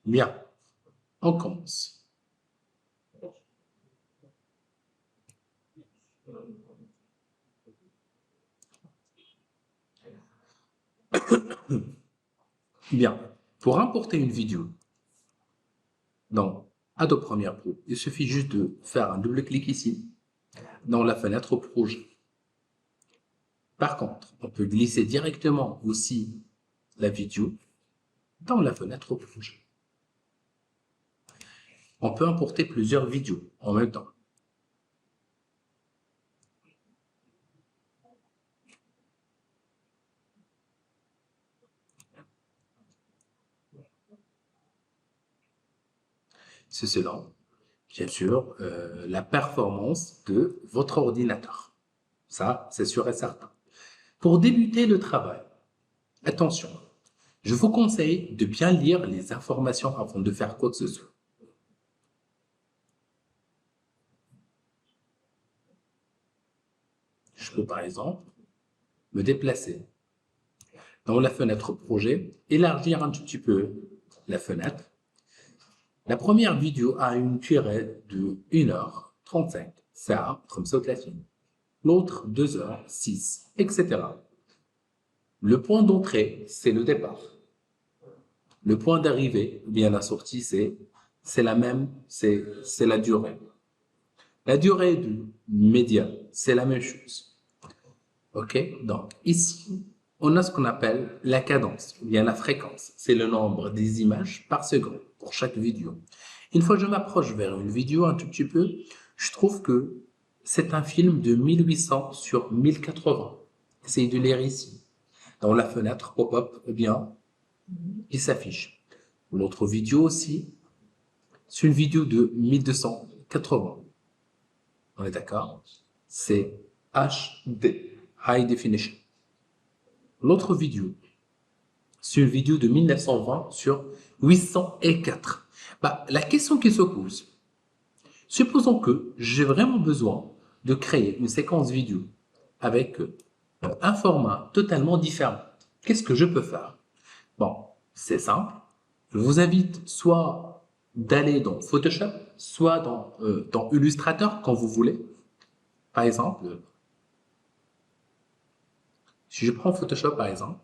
Bien, on commence. Bien, pour importer une vidéo dans Adobe Premiere Pro, il suffit juste de faire un double clic ici, dans la fenêtre projet. Par contre, on peut glisser directement aussi la vidéo dans la fenêtre projet. On peut importer plusieurs vidéos en même temps. C'est selon, bien sûr, la performance de votre ordinateur. Ça, c'est sûr et certain. Pour débuter le travail, attention, je vous conseille de bien lire les informations avant de faire quoi que ce soit. Je peux par exemple me déplacer dans la fenêtre projet, élargir un tout petit peu la fenêtre. La première vidéo a une durée de 1h35, ça, comme ça, la fine. L'autre, 2h06, etc. Le point d'entrée, c'est le départ. Le point d'arrivée, bien la sortie, c'est la même, c'est la durée. La durée du média, c'est la même chose. OK? Donc, ici, on a ce qu'on appelle la cadence, ou bien la fréquence. C'est le nombre des images par seconde pour chaque vidéo. Une fois que je m'approche vers une vidéo un tout petit peu, je trouve que c'est un film de 1800 sur 1080. Essayez de lire ici. Dans la fenêtre pop-up, eh bien, il s'affiche. L'autre vidéo aussi, c'est une vidéo de 1280. On est d'accord? C'est HD, High Definition. L'autre vidéo, c'est une vidéo de 1920 sur 804. La question qui se pose, supposons que j'ai vraiment besoin de créer une séquence vidéo avec un format totalement différent. Qu'est-ce que je peux faire? Bon, c'est simple. Je vous invite soit d'aller dans Photoshop, soit dans Illustrator quand vous voulez. Par exemple, si je prends Photoshop par exemple,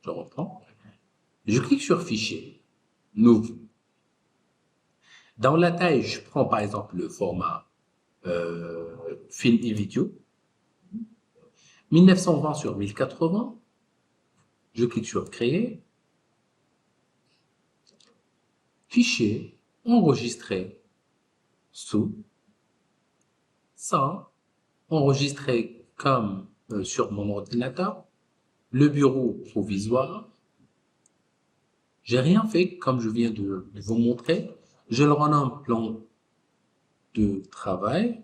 je reprends, je clique sur Fichier, Nouveau. Dans la taille, je prends par exemple le format film et vidéo, 1920 sur 1080, je clique sur Créer, Fichier, Enregistrer, sous, ça, enregistrer comme sur mon ordinateur, le bureau provisoire. J'ai rien fait comme je viens de vous montrer. Je le renomme plan de travail.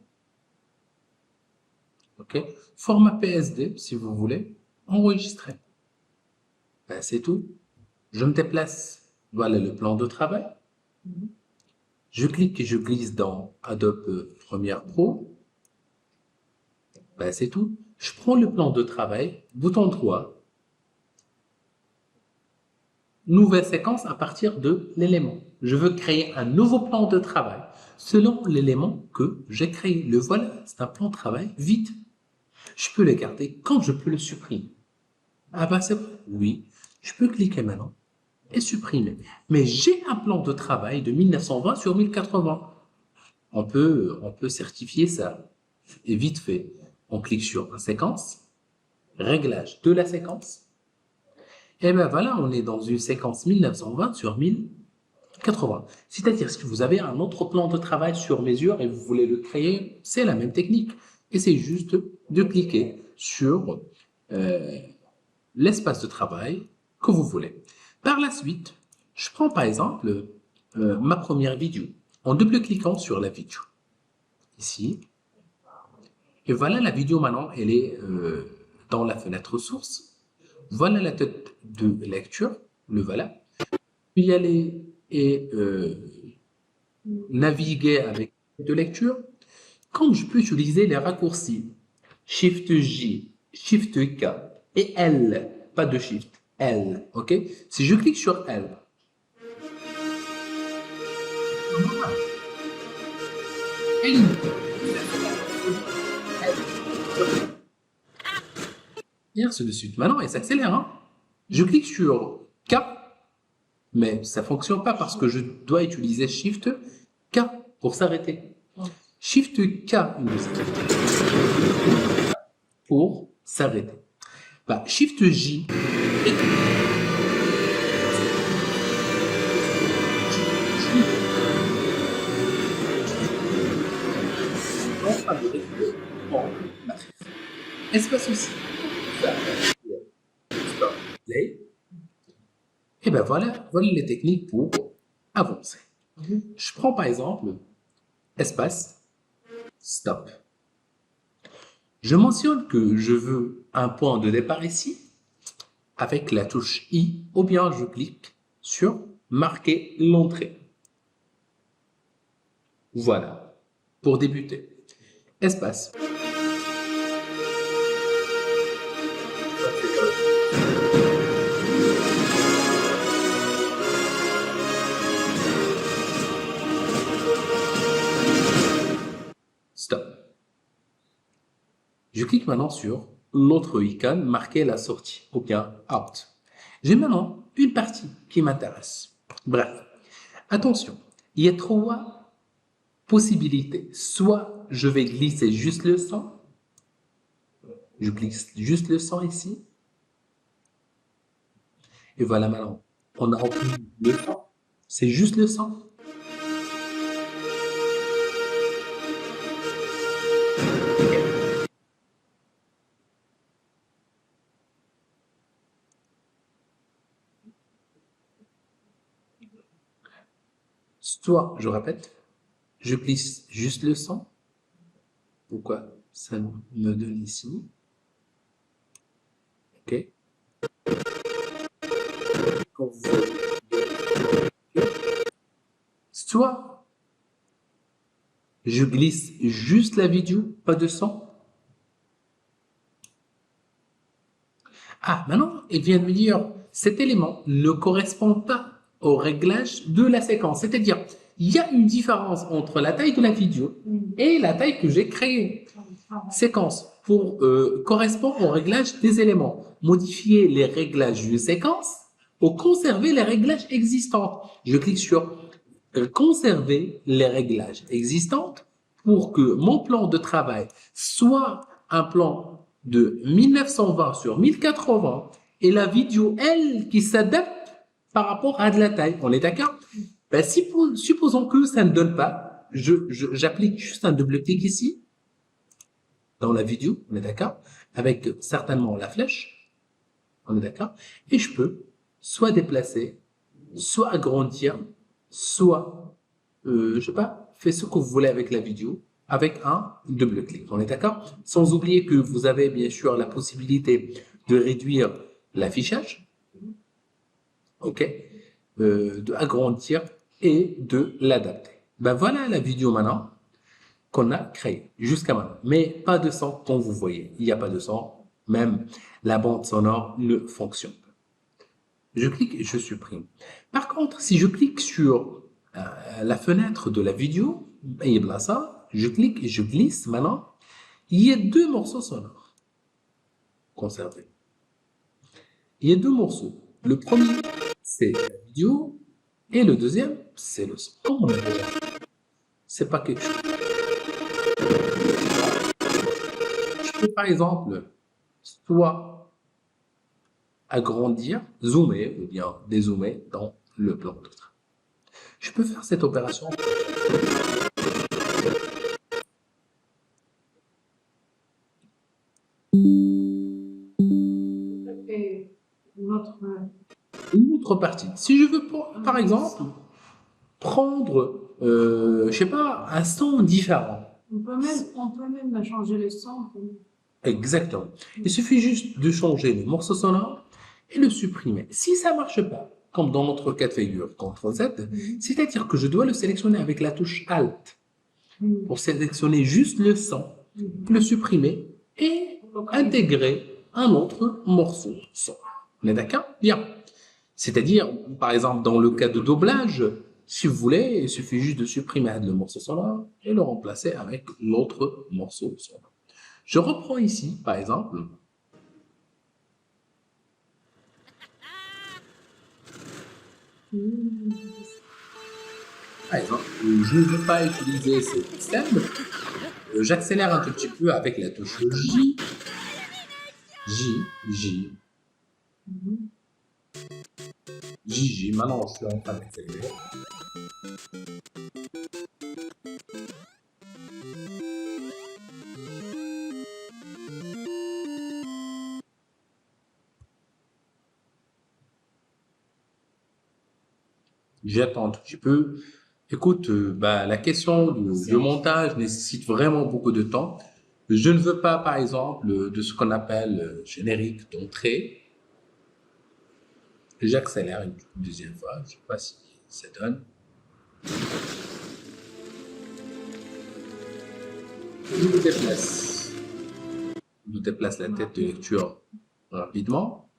OK. Format PSD, si vous voulez. Enregistrer. Ben, c'est tout. Je me déplace. Voilà le plan de travail. Je clique et je glisse dans Adobe Premiere Pro. Ben, c'est tout. Je prends le plan de travail, bouton droit, nouvelle séquence à partir de l'élément. Je veux créer un nouveau plan de travail selon l'élément que j'ai créé. Le voilà, c'est un plan de travail vide. Je peux le garder quand je peux le supprimer. Ah ben c'est vrai, oui. Je peux cliquer maintenant et supprimer. Mais j'ai un plan de travail de 1920 sur 1080. On peut certifier ça. Et vite fait, on clique sur la séquence, réglage de la séquence. Et ben voilà, on est dans une séquence 1920 sur 1080. C'est-à-dire, si vous avez un autre plan de travail sur mesure et vous voulez le créer, c'est la même technique. Et c'est juste de cliquer sur l'espace de travail que vous voulez. Par la suite, je prends par exemple ma première vidéo en double-cliquant sur la vidéo. Ici. Et voilà la vidéo maintenant, elle est dans la fenêtre source. Voilà la tête de lecture, le voilà. Puis y aller et naviguer avec de lecture. Comme je peux utiliser les raccourcis Shift J, Shift K et L, pas de Shift. L, ok? Si je clique sur L, elle, et ainsi de suite. Maintenant, elle s'accélère, hein? Je clique sur K, mais ça ne fonctionne pas parce que je dois utiliser Shift K pour s'arrêter. Shift K une deuxième fois pour s'arrêter. Bah, Shift J. Espace aussi. Stop. Play. Et ben voilà, voilà les techniques pour avancer. Je prends par exemple espace, stop. Je mentionne que je veux un point de départ ici avec la touche I ou bien je clique sur marquer l'entrée. Voilà, pour débuter. Espace. Stop. Je clique maintenant sur l'autre icône marquer la sortie ou bien out. J'ai maintenant une partie qui m'intéresse. Bref, attention, il y a trois possibilités. Soit je vais glisser juste le son, je glisse juste le son ici, et voilà maintenant, on a rempli le son. C'est juste le son. Soit, je répète, je glisse juste le son. Pourquoi ça me donne ici? OK. Quand vous voyez. Soit, je glisse juste la vidéo, pas de son. Ah, maintenant, il vient de me dire, cet élément ne correspond pas au réglage de la séquence. C'est-à-dire, il y a une différence entre la taille de la vidéo et la taille que j'ai créée. Séquence pour correspond au réglage des éléments. Modifier les réglages de séquence ou conserver les réglages existants. Je clique sur conserver les réglages existants pour que mon plan de travail soit un plan de 1920 sur 1080 et la vidéo, elle, qui s'adapte par rapport à de la taille. On est d'accord? Ben, supposons que ça ne donne pas, j'applique juste un double clic ici dans la vidéo, on est d'accord? Avec certainement la flèche, on est d'accord? Et je peux soit déplacer, soit agrandir, soit, je sais pas, faire ce que vous voulez avec la vidéo, avec un double clic. On est d'accord? Sans oublier que vous avez bien sûr la possibilité de réduire l'affichage, ok? De agrandir et de l'adapter. Ben voilà la vidéo maintenant qu'on a créée jusqu'à maintenant. Mais pas de son, comme vous voyez. Il n'y a pas de son. Même la bande sonore ne fonctionne pas. Je clique et je supprime. Par contre, si je clique sur la fenêtre de la vidéo, et là ça, je clique et je glisse maintenant, il y a deux morceaux sonores conservés. Il y a deux morceaux. Le premier, c'est la vidéo, et le deuxième, c'est le son. Comment on appelle ça? C'est pas quelque chose. Je peux par exemple soit agrandir, zoomer ou bien dézoomer dans le plan de travail. Je peux faire cette opération. Et notre Une autre partie. Si je veux, par exemple, prendre, je sais pas, un son différent. on peut même changer les sons. Exactement. Il suffit juste de changer le morceau sonore et le supprimer. Si ça marche pas, comme dans notre cas de figure, CTRL-Z, c'est-à-dire que je dois le sélectionner avec la touche Alt pour sélectionner juste le son, le supprimer et intégrer un autre morceau son. On est d'accord? Bien. C'est-à-dire, par exemple, dans le cas de doublage, si vous voulez, il suffit juste de supprimer le morceau sonore et le remplacer avec l'autre morceau sonore. Je reprends ici, par exemple. Par exemple, je ne veux pas utiliser ce système. J'accélère un tout petit peu avec la touche J, J, J, J, J. Maintenant, je suis en train d'accélérer. J'attends un tout petit peu. Écoute, la question du montage nécessite vraiment beaucoup de temps. Je ne veux pas, par exemple, de ce qu'on appelle générique d'entrée. J'accélère une deuxième fois. Je ne sais pas si ça donne. Je me déplace. Je déplace la tête de lecture rapidement.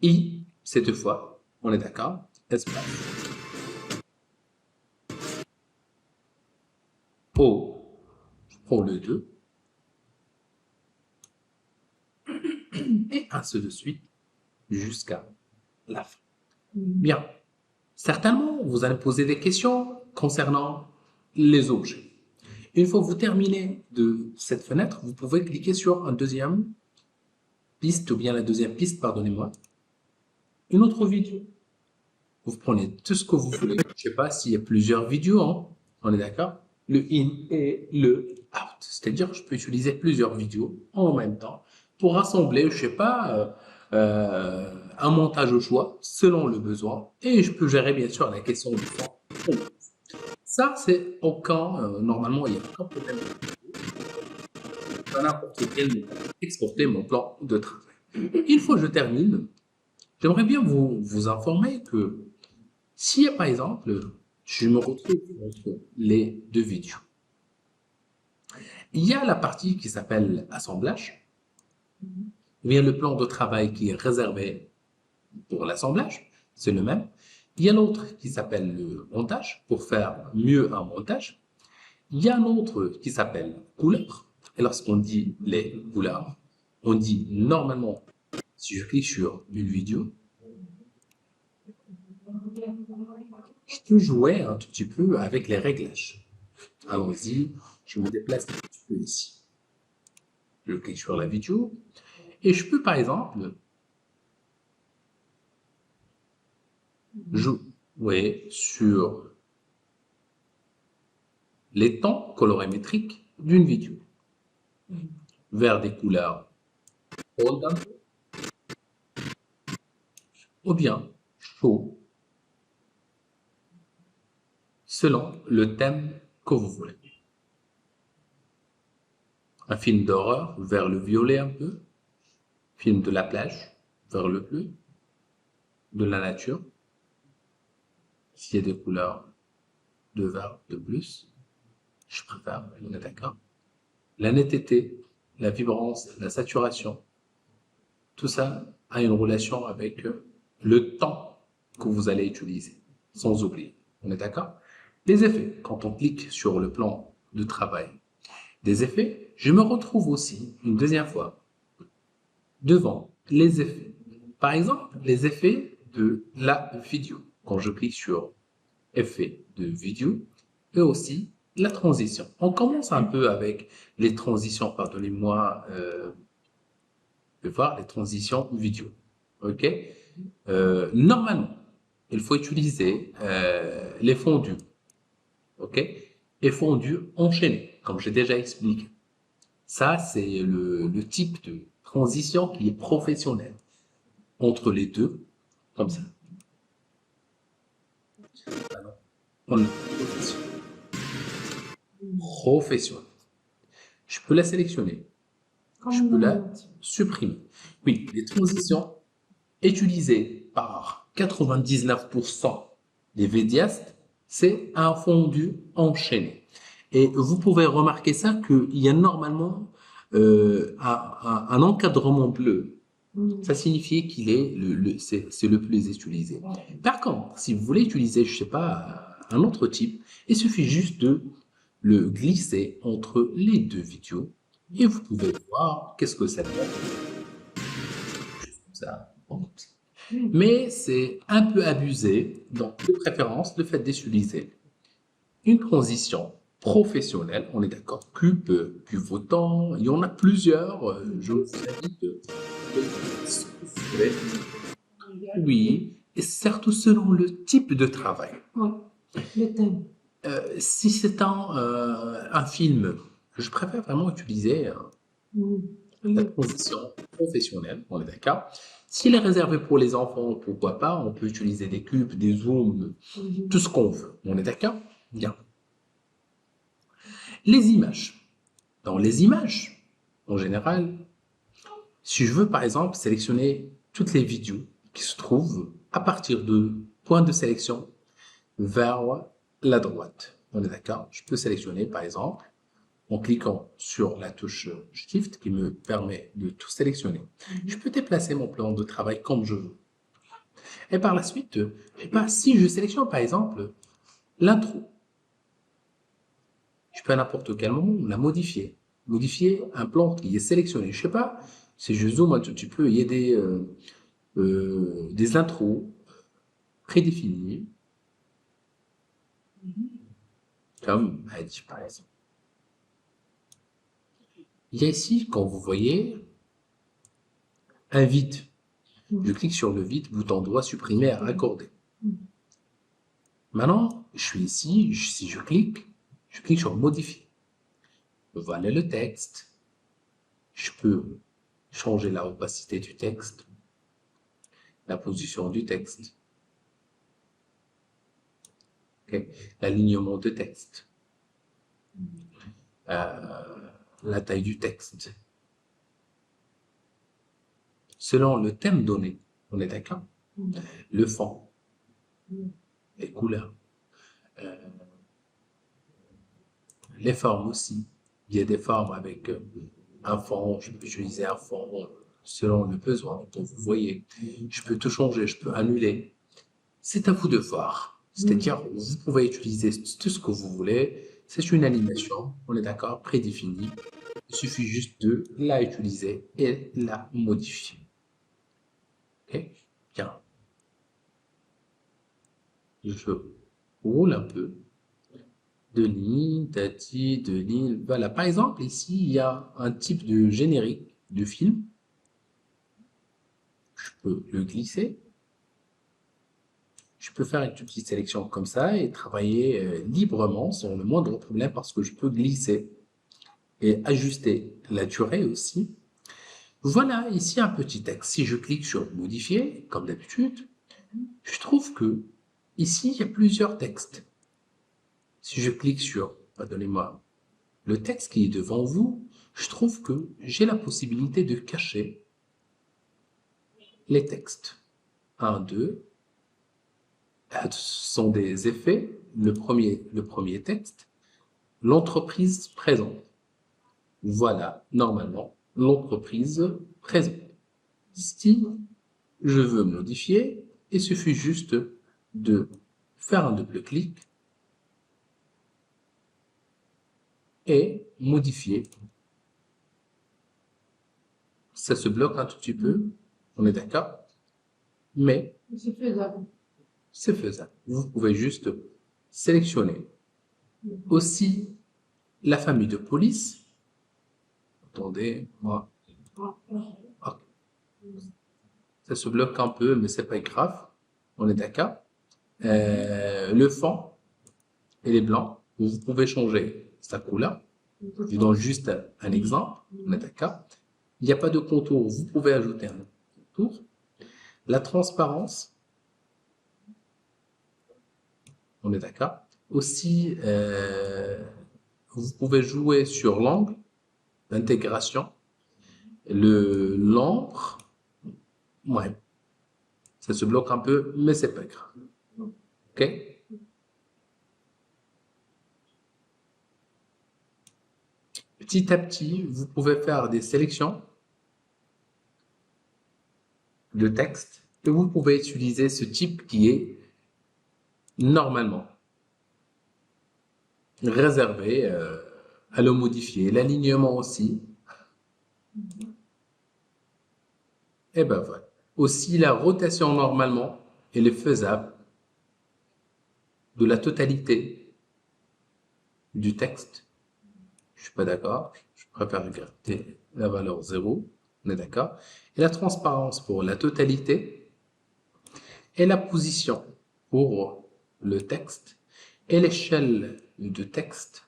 I, cette fois, on est d'accord. Espace. O, je prends le 2. Et ainsi de suite jusqu'à la fin. Bien. Certainement, vous allez poser des questions concernant les objets. Une fois que vous terminez de cette fenêtre, vous pouvez cliquer sur un deuxième piste, ou bien la deuxième piste, pardonnez-moi, une autre vidéo. Vous prenez tout ce que vous voulez. Je ne sais pas s'il y a plusieurs vidéos, hein. On est d'accord? Le in et le out. C'est-à-dire que je peux utiliser plusieurs vidéos en même temps pour rassembler, je ne sais pas, un montage au choix selon le besoin. Et je peux gérer bien sûr la question du temps. Ça, c'est aucun, normalement, il n'y a aucun problème. À n'importe quel moment, exporter mon plan de travail. Une fois que je termine, j'aimerais bien vous informer que si, par exemple, je me retrouve entre les deux vidéos, il y a la partie qui s'appelle assemblage, il y a le plan de travail qui est réservé pour l'assemblage, c'est le même. Il y a l'autre qui s'appelle le montage, pour faire mieux un montage. Il y a un autre qui s'appelle couleur. Et lorsqu'on dit les couleurs, on dit normalement, si je clique sur une vidéo, je peux jouer un tout petit peu avec les réglages. Allons-y, je me déplace un petit peu ici. Je clique sur la vidéo et je peux par exemple jouer sur les tons colorimétriques d'une vidéo vers des couleurs bold un peu, ou bien chaud selon le thème que vous voulez. Un film d'horreur vers le violet un peu, film de la plage vers le bleu, de la nature, s'il y a des couleurs de vert de plus, je préfère, on est d'accord. La netteté, la vibrance, la saturation, tout ça a une relation avec le temps que vous allez utiliser, sans oublier. On est d'accord? Les effets, quand on clique sur le plan de travail des effets, je me retrouve aussi une deuxième fois devant les effets. Par exemple, les effets de la vidéo. Quand je clique sur effet de vidéo, et aussi la transition. On commence un peu avec les transitions, pardonnez-moi, de voir les transitions vidéo. OK? Normalement, il faut utiliser les fondus. OK? Et fondus enchaînés, comme j'ai déjà expliqué. Ça, c'est le type de transition qui est professionnel entre les deux, comme ça. Alors, on est professionnel. Je peux la sélectionner. Je peux la supprimer. Oui, les transitions utilisées par 99% des vidéastes, c'est un fondu enchaîné. Et vous pouvez remarquer ça qu'il y a normalement un encadrement bleu Ça signifie qu'il est c'est le plus utilisé. Par contre, si vous voulez utiliser, je sais pas, un autre type, il suffit juste de le glisser entre les deux vidéos et vous pouvez voir qu'est-ce que ça donne. Juste comme ça. Mais c'est un peu abusé, donc de préférence, le fait d'utiliser une transition professionnelle, on est d'accord, cube, pivotant, il y en a plusieurs, je vous invite ce que vous voulez. Oui, et surtout selon le type de travail. Ouais, le thème. Si c'est un film, je préfère vraiment utiliser la transition professionnelle, on est d'accord. S'il est réservé pour les enfants, pourquoi pas, on peut utiliser des cubes, des zooms, tout ce qu'on veut, on est d'accord. Bien. Les images. Dans les images, en général, si je veux par exemple sélectionner toutes les vidéos qui se trouvent à partir de point de sélection vers la droite, on est d'accord? Je peux sélectionner par exemple en cliquant sur la touche Shift qui me permet de tout sélectionner. Je peux déplacer mon plan de travail comme je veux. Et par la suite, si je sélectionne par exemple l'intro, je peux à n'importe quel moment la modifier. Modifier un plan qui est sélectionné. Je sais pas, si je zoome un tout petit peu, il y a des intros prédéfinies, comme Heidi par exemple. Il y a ici, quand vous voyez, un vide. Je clique sur le vide, bouton droit, supprimer à accorder. Maintenant, je suis ici, si je clique sur modifier. Voilà le texte. Je peux changer la opacité du texte, la position du texte, okay, l'alignement de texte, la taille du texte. Selon le thème donné, on est d'accord? Le fond, les couleurs, les formes aussi. Il y a des formes avec un fond, je peux utiliser un fond selon le besoin. Donc vous voyez, je peux tout changer, je peux annuler. C'est à vous de voir. C'est-à-dire, vous pouvez utiliser tout ce que vous voulez. C'est une animation, on est d'accord, prédéfinie. Il suffit juste de la utiliser et la modifier. Ok? Bien. Je roule un peu. De ligne, tati, de ligne. Voilà. Par exemple, ici, il y a un type de générique de film. Je peux le glisser. Je peux faire une petite sélection comme ça et travailler librement sans le moindre problème parce que je peux glisser et ajuster la durée aussi. Voilà ici un petit texte. Si je clique sur modifier, comme d'habitude, je trouve que ici il y a plusieurs textes. Si je clique sur, pardonnez-moi, le texte qui est devant vous, je trouve que j'ai la possibilité de cacher les textes. 1, 2, ce sont des effets. Le premier texte, l'entreprise présente. Voilà, normalement, l'entreprise présente. Si je veux modifier, il suffit juste de faire un double clic et modifier. Ça se bloque un tout petit peu, on est d'accord, mais C'est faisable. c'est faisable. Vous pouvez juste sélectionner aussi la famille de police. Attendez, moi, ok. Ça se bloque un peu, mais c'est pas grave, on est d'accord. Le fond, il est blanc. Vous pouvez changer sa couleur. Je donne juste un exemple, on est d'accord. Il n'y a pas de contour, vous pouvez ajouter un contour. La transparence, on est d'accord. Aussi, vous pouvez jouer sur l'angle d'intégration. L'ombre, ouais, ça se bloque un peu, mais c'est pas grave. Ok? Petit à petit, vous pouvez faire des sélections de texte et vous pouvez utiliser ce type qui est normalement réservé à le modifier. L'alignement aussi. Et ben voilà. Aussi, la rotation normalement, elle est faisable de la totalité du texte. Je suis pas d'accord. Je préfère garder la valeur 0. On est d'accord. Et la transparence pour la totalité et la position pour le texte et l'échelle de texte.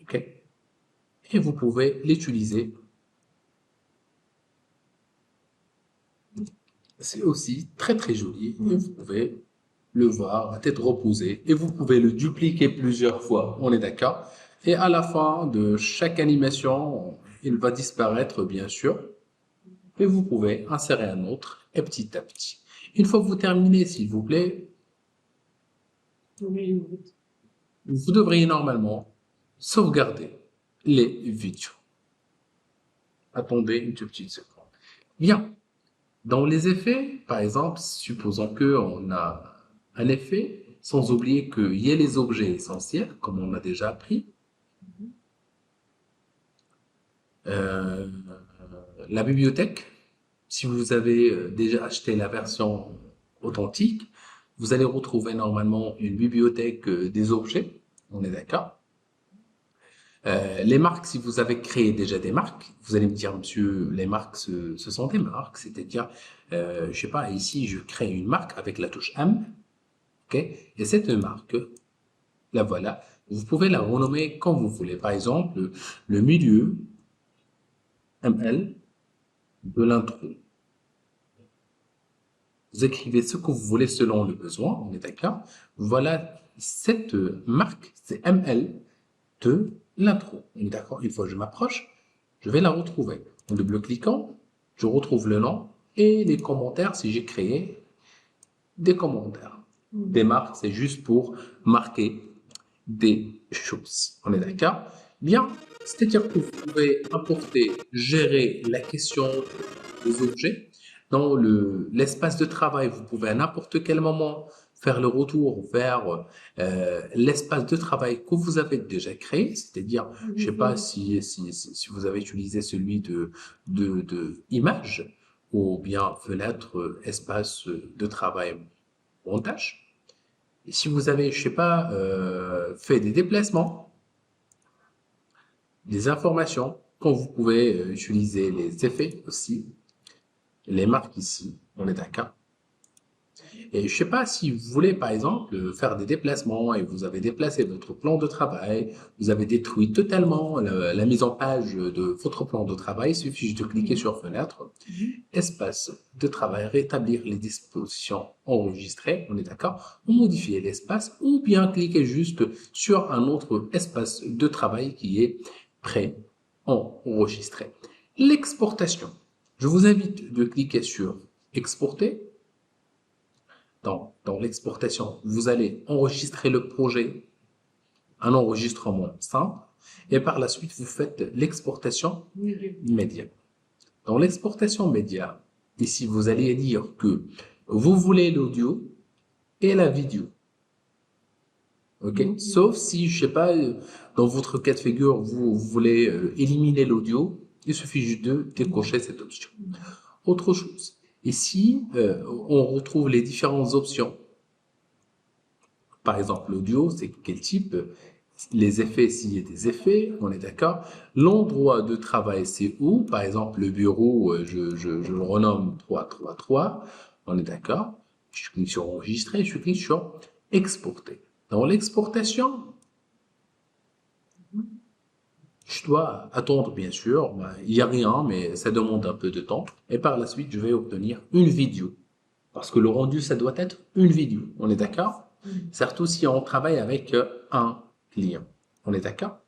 OK? Et vous pouvez l'utiliser. C'est aussi très très joli et vous pouvez le voir à tête reposée et vous pouvez le dupliquer plusieurs fois, on est d'accord? Et à la fin de chaque animation, il va disparaître bien sûr et vous pouvez insérer un autre et petit à petit. Une fois que vous terminez, s'il vous plaît, Oui, vous devriez normalement sauvegarder les vidéos. Attendez une toute petite seconde. Bien. Dans les effets, par exemple, supposons qu'on a un effet, sans oublier qu'il y a les objets essentiels, comme on a déjà appris. Euh, la bibliothèque, si vous avez déjà acheté la version authentique, vous allez retrouver normalement une bibliothèque des objets, on est d'accord. Les marques, si vous avez créé déjà des marques, vous allez me dire, monsieur, les marques, ce sont des marques, c'est-à-dire, je sais pas, ici, je crée une marque avec la touche M, ok, et cette marque, la voilà, vous pouvez la renommer comme vous voulez. Par exemple, le milieu, ML, de l'intro. Vous écrivez ce que vous voulez selon le besoin, on est d'accord. Voilà, cette marque, c'est ML de l'intro. On est d'accord. Une fois que je m'approche, je vais la retrouver. En double-cliquant, je retrouve le nom et les commentaires si j'ai créé des commentaires. Des marques, c'est juste pour marquer des choses. On est d'accord? Bien, c'est-à-dire que vous pouvez importer, gérer la question des objets. Dans l'espace de travail, vous pouvez à n'importe quel moment faire le retour vers l'espace de travail que vous avez déjà créé, c'est-à-dire, je sais pas si vous avez utilisé celui de image ou bien fenêtre, espace de travail, montage. Et si vous avez, je sais pas, fait des déplacements, des informations, quand vous pouvez utiliser les effets aussi, les marques ici, on est d'accord. Et je sais pas si vous voulez, par exemple, faire des déplacements et vous avez déplacé votre plan de travail, vous avez détruit totalement la mise en page de votre plan de travail, il suffit juste de cliquer sur fenêtre, espace de travail, rétablir les dispositions enregistrées, on est d'accord, ou modifier l'espace, ou bien cliquer juste sur un autre espace de travail qui est prêt enregistré. L'exportation. Je vous invite de cliquer sur exporter. Dans l'exportation, vous allez enregistrer le projet, un enregistrement simple, et par la suite, vous faites l'exportation média. Dans l'exportation média, ici, vous allez dire que vous voulez l'audio et la vidéo. OK? Sauf si, je sais pas, dans votre cas de figure, vous voulez éliminer l'audio, il suffit juste de décocher cette option. Autre chose. Ici, on retrouve les différentes options. Par exemple, l'audio, c'est quel type? Les effets, s'il y a des effets, on est d'accord. L'endroit de travail, c'est où? Par exemple, le bureau, je le renomme 333, on est d'accord. Je clique sur enregistrer, je clique sur exporter. Dans l'exportation, je dois attendre, bien sûr. Il n'y a rien, mais ça demande un peu de temps. Et par la suite, je vais obtenir une vidéo. Parce que le rendu, ça doit être une vidéo. On est d'accord? Surtout si on travaille avec un client. On est d'accord?